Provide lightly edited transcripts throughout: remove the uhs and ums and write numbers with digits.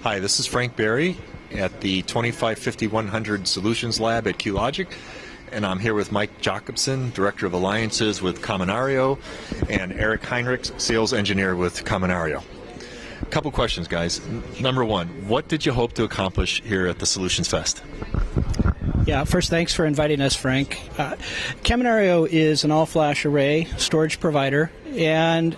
Hi, this is Frank Berry at the 2550-100 Solutions Lab at QLogic, and I'm here with Mike Jacobson, Director of Alliances with Kaminario, and Eric Heinrich, Sales Engineer with Kaminario. A couple questions, guys. Number one, what did you hope to accomplish here at the SolutionFest? Yeah, first, thanks for inviting us, Frank. Kaminario is an all-flash array storage provider, and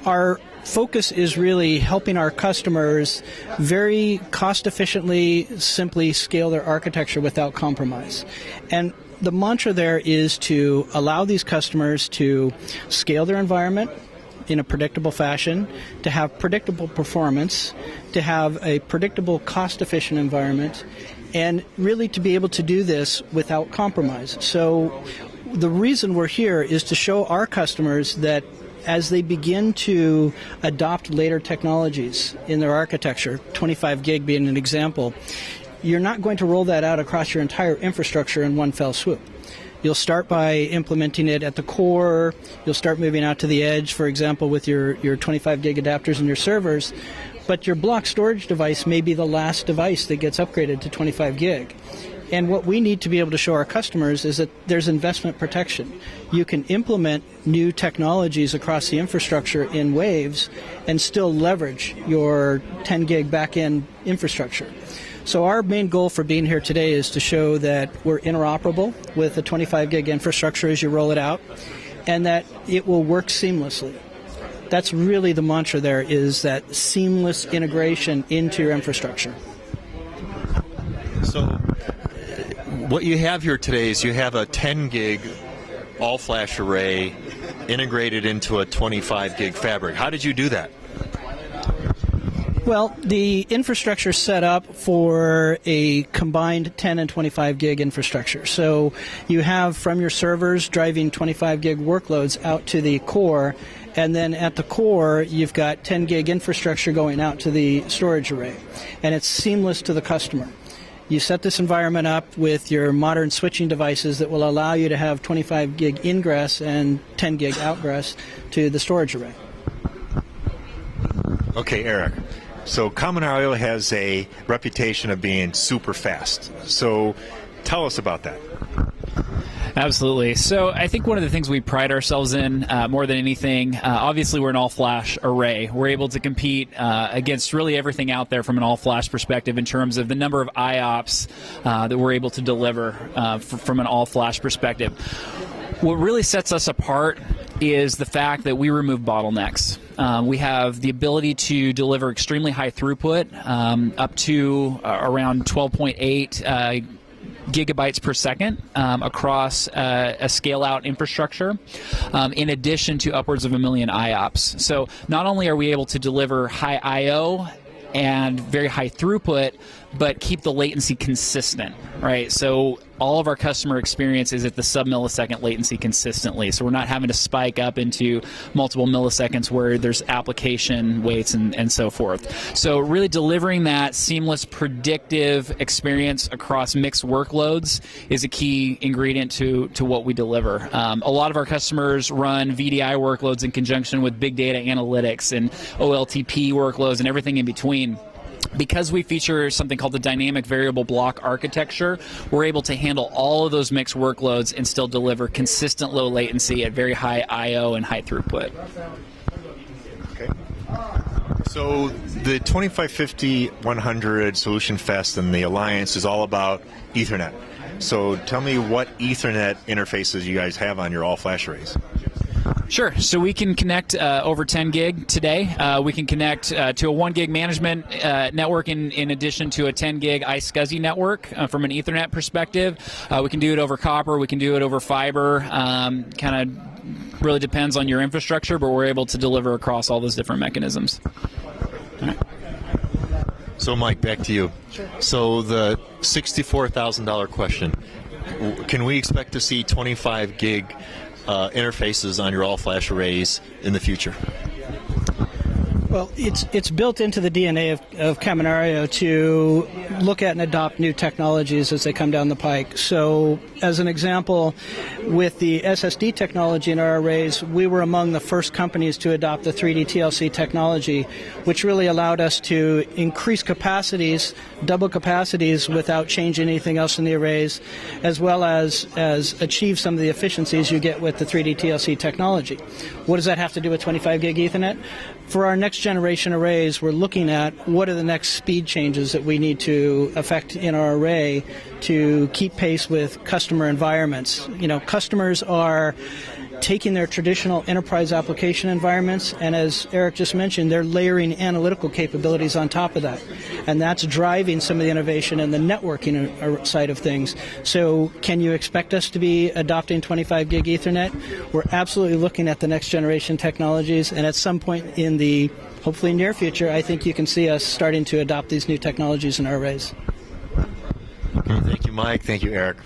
our focus is really helping our customers very cost-efficiently, simply scale their architecture without compromise. And the mantra there is to allow these customers to scale their environment in a predictable fashion, to have predictable performance, to have a predictable, cost-efficient environment, and really to be able to do this without compromise. So the reason we're here is to show our customers that as they begin to adopt later technologies in their architecture, 25 gig being an example, you're not going to roll that out across your entire infrastructure in one fell swoop. You'll start by implementing it at the core. You'll start moving out to the edge, for example, with your 25 gig adapters and your servers. But your block storage device may be the last device that gets upgraded to 25 gig. And what we need to be able to show our customers is that there's investment protection. You can implement new technologies across the infrastructure in waves and still leverage your 10 gig back-end infrastructure. So our main goal for being here today is to show that we're interoperable with the 25 gig infrastructure as you roll it out, and that it will work seamlessly. That's really the mantra there, is that seamless integration into your infrastructure. So what you have here today is you have a 10 gig all-flash array integrated into a 25 gig fabric. How did you do that? Well, the infrastructure is set up for a combined 10 and 25 gig infrastructure. So you have from your servers driving 25 gig workloads out to the core, and then at the core you've got 10 gig infrastructure going out to the storage array. And it's seamless to the customer. You set this environment up with your modern switching devices that will allow you to have 25 gig ingress and 10 gig outgress to the storage array. Okay, Eric. So Kaminario has a reputation of being super fast. So tell us about that. Absolutely. So I think one of the things we pride ourselves in more than anything, obviously we're an all-flash array. We're able to compete against really everything out there from an all-flash perspective in terms of the number of IOPS that we're able to deliver from an all-flash perspective. What really sets us apart is the fact that we remove bottlenecks. We have the ability to deliver extremely high throughput, up to around 12.8 gigabytes per second across a scale-out infrastructure, in addition to upwards of 1 million IOPS. So not only are we able to deliver high I/O and very high throughput, but keep the latency consistent, right? So all of our customer experience is at the sub-millisecond latency consistently. So we're not having to spike up into multiple milliseconds where there's application waits and so forth. So really delivering that seamless, predictive experience across mixed workloads is a key ingredient to what we deliver. A lot of our customers run VDI workloads in conjunction with big data analytics and OLTP workloads and everything in between. Because we feature something called the dynamic variable block architecture, we're able to handle all of those mixed workloads and still deliver consistent low latency at very high I/O and high throughput. Okay. So the 2550-100 SolutionFest and the Alliance is all about Ethernet. So tell me what Ethernet interfaces you guys have on your all-flash arrays. Sure. So we can connect over 10 gig today. We can connect to a 1 gig management network in addition to a 10 gig iSCSI network from an Ethernet perspective. We can do it over copper. We can do it over fiber. Kind of really depends on your infrastructure, but we're able to deliver across all those different mechanisms. All right. So Mike, back to you. Sure. So the $64,000 question, can we expect to see 25 gig interfaces on your all-flash arrays in the future? Well, it's built into the DNA of Kaminario to look at and adopt new technologies as they come down the pike. So, as an example, with the SSD technology in our arrays, we were among the first companies to adopt the 3D TLC technology, which really allowed us to increase capacities, double capacities without changing anything else in the arrays, as well as achieve some of the efficiencies you get with the 3D TLC technology. What does that have to do with 25 gig Ethernet? For our next generation arrays, we're looking at what are the next speed changes that we need to affect in our array to keep pace with customer environments. You know, customers are taking their traditional enterprise application environments, and as Eric just mentioned, they're layering analytical capabilities on top of that. And that's driving some of the innovation in the networking side of things. So can you expect us to be adopting 25 gig Ethernet? We're absolutely looking at the next generation technologies, and at some point in the hopefully near future, I think you can see us starting to adopt these new technologies in our arrays. Okay, thank you, Mike. Thank you, Eric.